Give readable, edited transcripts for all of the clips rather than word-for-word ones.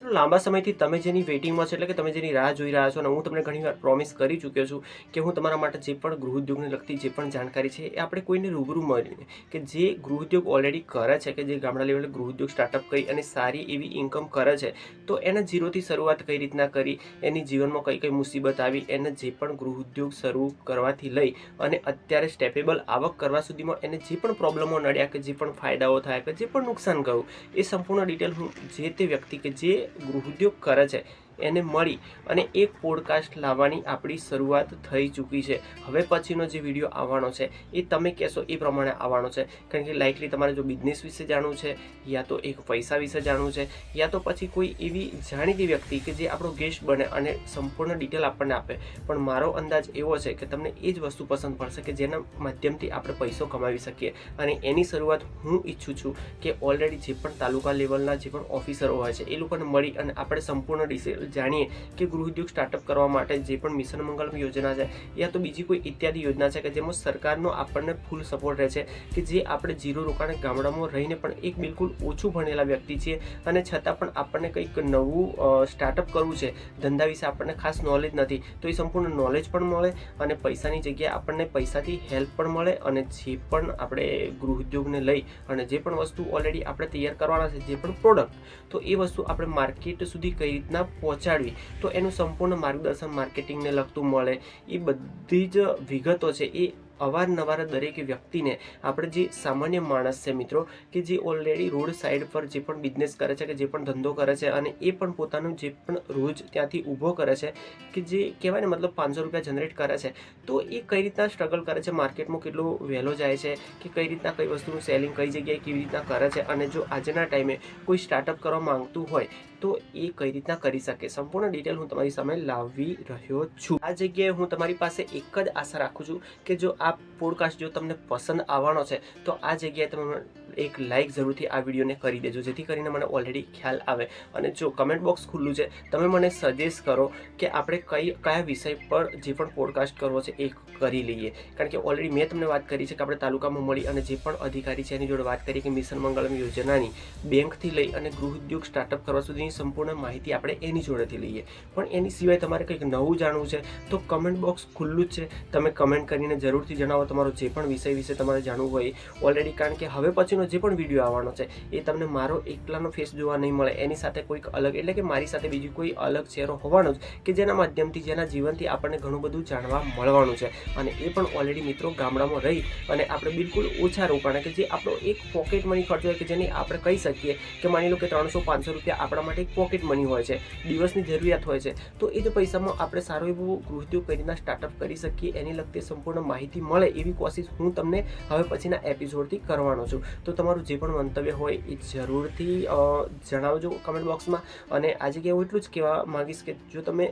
મિત્રો લાંબા સમયથી તમે જેની વેઇટિંગમાં છો, એટલે કે તમે જેની રાહ જોઈ રહ્યા છો, અને હું તમને ઘણીવાર પ્રોમિસ કરી ચૂક્યો છું કે હું તમારા માટે જે પણ ગૃહ ઉદ્યોગને લગતી જે પણ જાણકારી છે એ આપણે કોઈને રૂબરૂ મળીને, કે જે ગૃહ ઉદ્યોગ ઓલરેડી કરે છે, કે જે ગામડા લેવલે ગૃહ ઉદ્યોગ સ્ટાર્ટઅપ કરી અને સારી એવી ઇન્કમ કરે છે, તો એના ઝીરોથી શરૂઆત કઈ રીતના કરી, એની જીવનમાં કઈ કઈ મુસીબત આવી, એને જે પણ ગૃહ ઉદ્યોગ શરૂ કરવાથી લઈ અને અત્યારે સ્ટેપેબલ આવક કરવા સુધીમાં એને જે પણ પ્રોબ્લેમો નડ્યા, કે જે પણ ફાયદાઓ થયા, કે જે પણ નુકસાન ગયું, એ સંપૂર્ણ ડિટેલ હું જે તે વ્યક્તિ કે જે ગૃહ ઉદ્યોગ કરે છે એને મળી અને એક પોડકાસ્ટ લાવવાની આપણી શરૂઆત થઈ ચૂકી છે. હવે પછીનો જે વિડીયો આવવાનો છે એ તમે કહેશો એ પ્રમાણે આવવાનો છે, કારણ કે લાઇકલી તમારે જો બિઝનેસ વિશે જાણવું છે, યા તો એક પૈસા વિશે જાણવું છે, યા તો પછી કોઈ એવી જાણીતી વ્યક્તિ કે જે આપણો ગેસ્ટ બને અને સંપૂર્ણ ડિટેલ આપણને આપે. પણ મારો અંદાજ એવો છે કે તમને એ જ વસ્તુ પસંદ પડશે કે જેના માધ્યમથી આપણે પૈસો કમાવી શકીએ, અને એની શરૂઆત હું ઈચ્છું છું કે ઓલરેડી જે પણ તાલુકા લેવલના જે પણ ઓફિસરો હોય છે એ લોકોને મળી અને આપણે સંપૂર્ણ ડિટેલ જાણીએ કે ગૃહ ઉદ્યોગ સ્ટાર્ટઅપ કરવા માટે જે પણ મિશન મંગલમ યોજના છે, યા તો બીજી કોઈ ઇત્યાદિ યોજના છે કે જેમાં સરકારનો આપણને ફૂલ સપોર્ટ રહે છે, કે જે આપણે ઝીરો રોકાણ ગામડામાં રહીને પણ એક બિલકુલ ઓછું ભણેલા વ્યક્તિ છીએ, અને છતાં પણ આપણને કંઈક નવું સ્ટાર્ટઅપ કરવું છે, ધંધા વિશે આપણને ખાસ નોલેજ નથી, તો એ સંપૂર્ણ નોલેજ પણ મળે અને પૈસાની જગ્યાએ આપણને પૈસાથી હેલ્પ પણ મળે, અને જે પણ આપણે ગૃહ ઉદ્યોગને લઈ અને જે પણ વસ્તુ ઓલરેડી આપણે તૈયાર કરવાના છે, જે પણ પ્રોડક્ટ, તો એ વસ્તુ આપણે માર્કેટ સુધી કઈ રીતના પહોંચાડવી, તો એનું સંપૂર્ણ માર્ગદર્શન માર્કેટિંગને લગતું મળે. એ બધી જ વિગતો છે એ અવારનવાર દરેક વ્યક્તિને, આપણે જે સામાન્ય માણસ છે મિત્રો, કે જે ઓલરેડી રોડ સાઈડ પર જે પણ બિઝનેસ કરે છે, કે જે પણ ધંધો કરે છે, અને એ પણ પોતાનું જે પણ રોજ ત્યાંથી ઊભો કરે છે, કે જે કહેવાય ને મતલબ 500 રૂપિયા જનરેટ કરે છે, તો એ કઈ રીતના સ્ટ્રગલ કરે છે, માર્કેટમાં કેટલો વહેલો જાય છે, કે કઈ રીતના કઈ વસ્તુનું સેલિંગ કઈ જગ્યાએ કેવી રીતના કરે છે, અને જો આજના ટાઈમે કોઈ સ્ટાર્ટઅપ કરવા માંગતું હોય તો એ કઈ રીતના કરી શકે, સંપૂર્ણ ડિટેલ હું તમારી સામે લાવી રહ્યો છું. આ જગ્યાએ હું તમારી પાસે એક જ આશા રાખું છું કે જો આ પોડકાસ્ટ જો તમને પસંદ આવવાનો છે તો આ જગ્યાએ તમે એક લાઇક જરૂરથી આ વિડીયોને કરી દેજો, જેથી કરીને મને ઓલરેડી ખ્યાલ આવે. અને જો કમેન્ટ બોક્સ ખુલ્લું છે, તમે મને સજેસ્ટ કરો કે આપણે કયા વિષય પર જે પણ પોડકાસ્ટ કરવો છે એ કરી લઈએ, કારણ કે ઓલરેડી મેં તમને વાત કરી છે કે આપણે તાલુકામાં મળી અને જે પણ અધિકારી છે એની જોડે વાત કરી કે મિશન મંગળમ યોજનાની બેંકથી લઈ અને ગૃહ ઉદ્યોગ સ્ટાર્ટઅપ કરવા સુધીની સંપૂર્ણ માહિતી આપણે એની જોડેથી લઈએ. પણ એની સિવાય તમારે કંઈક નવું જાણવું છે તો કમેન્ટ બોક્સ ખુલ્લું જ છે, તમે કમેન્ટ કરીને જરૂરથી જણાવો તમારો જે પણ વિષય વિશે તમારે જાણવું હોય ઓલરેડી, કારણ કે હવે પછીનો જે પણ વિડીયો આવવાનો છે એ તમને મારો એકલાનો ફેસ જોવા નહીં મળે, એની સાથે કોઈક અલગ, એટલે કે મારી સાથે બીજું કોઈ અલગ ચહેરો હોવાનો જ, કે જેના માધ્યમથી જેના જીવનથી આપણને ઘણું બધું જાણવા મળવાનું છે, અને એ પણ ઓલરેડી મિત્રો ગામડામાં રહી અને આપણે બિલકુલ ઓછા રોકાણ, કે જે આપણો એક પોકેટ મની ખર્ચો હોય, કે જેની આપણે કહી શકીએ કે માની લો કે 300-500 રૂપિયા આપણા માટે એક પોકેટ મની હોય છે, દિવસની જરૂરિયાત હોય છે, તો એ જ પૈસામાં આપણે સારો એવો ગૃહ ઉદ્યોગ કઈ રીતના સ્ટાર્ટઅપ કરી શકીએ એની લગતી સંપૂર્ણ માહિતી મળે એવી કોશિશ હું તમને હવે પછીના એપિસોડથી કરવાનો છું. તો તમારું જે પણ મંતવ્ય હોય એ જરૂરથી જણાવજો કમેન્ટ બોક્સમાં. અને આજે કે હું એટલું જ કહેવા માંગીશ કે જો તમે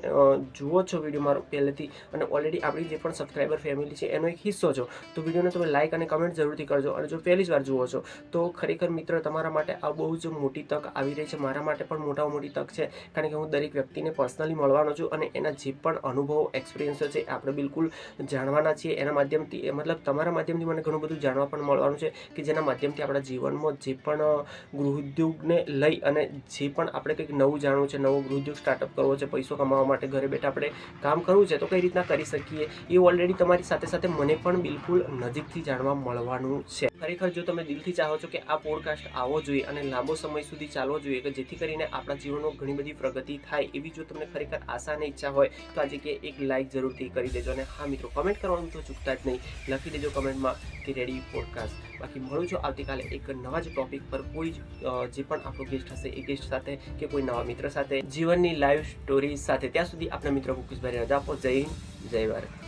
જુઓ છો વિડીયો મારો પહેલેથી અને ઓલરેડી આપણી જે પણ સબસ્ક્રાઈબર ફેમિલી છે એનો એક હિસ્સો છો, તો વિડીયોને તમે લાઇક અને કમેન્ટ જરૂરથી કરજો. અને જો પહેલી જ વાર જુઓ છો તો ખરેખર મિત્ર તમારા માટે આ બહુ જ મોટી તક આવી રહી છે, મારા માટે પણ મોટી તક છે, કારણ કે હું દરેક વ્યક્તિને પર્સનલી મળવાનો છું અને એના જે પણ અનુભવો એક્સપિરિયન્સો છે આપણે બિલકુલ જાણવાના છીએ. એના માધ્યમથી મતલબ તમારા માધ્યમથી મને ઘણું બધું જાણવા પણ મળવાનું છે, કે જેના માધ્યમથી આપણા જીવનમાં જે પણ ગૃહ ઉદ્યોગને લઈ અને જે પણ આપણે કંઈક નવું જાણવું છે, નવો ગૃહ ઉદ્યોગ સ્ટાર્ટઅપ કરવો છે, પૈસો કમાવા માટે ઘરે બેઠા આપણે કામ કરવું છે, તો કઈ રીતના કરી શકીએ એ ઓલરેડી તમારી સાથે સાથે મને પણ બિલકુલ નજીકથી જાણવા મળવાનું છે. ખરેખર જો તમે દિલથી ચાહો છો કે આ પોડકાસ્ટ આવવો જોઈએ અને લાંબો સમય સુધી ચાલવો જોઈએ, કે જેથી કરીને આપણા જીવનમાં ઘણી બધી પ્રગતિ થાય, એવી જો તમને ખરેખર આશા અને ઈચ્છા હોય તો આજે કે એક લાઇક જરૂરથી કરી દેજો. અને હા મિત્રો, કમેન્ટ કરવાનું તો ચૂકતા જ નહીં, લખી દેજો કમેન્ટમાં કે રેડી પોડકાસ્ટ. બાકી મળું છું આવતીકાલે એક નવા જ ટોપિક પર, કોઈ જે પણ આપણો ગેસ્ટ હશે એ ગેસ્ટ સાથે, કે કોઈ નવા મિત્ર સાથે, જીવનની લાઈવ સ્ટોરી સાથે. ત્યાં સુધી આપણા મિત્ર મુકેશભાઈ રજા આપો. જય હિન્દ, જય ભારત.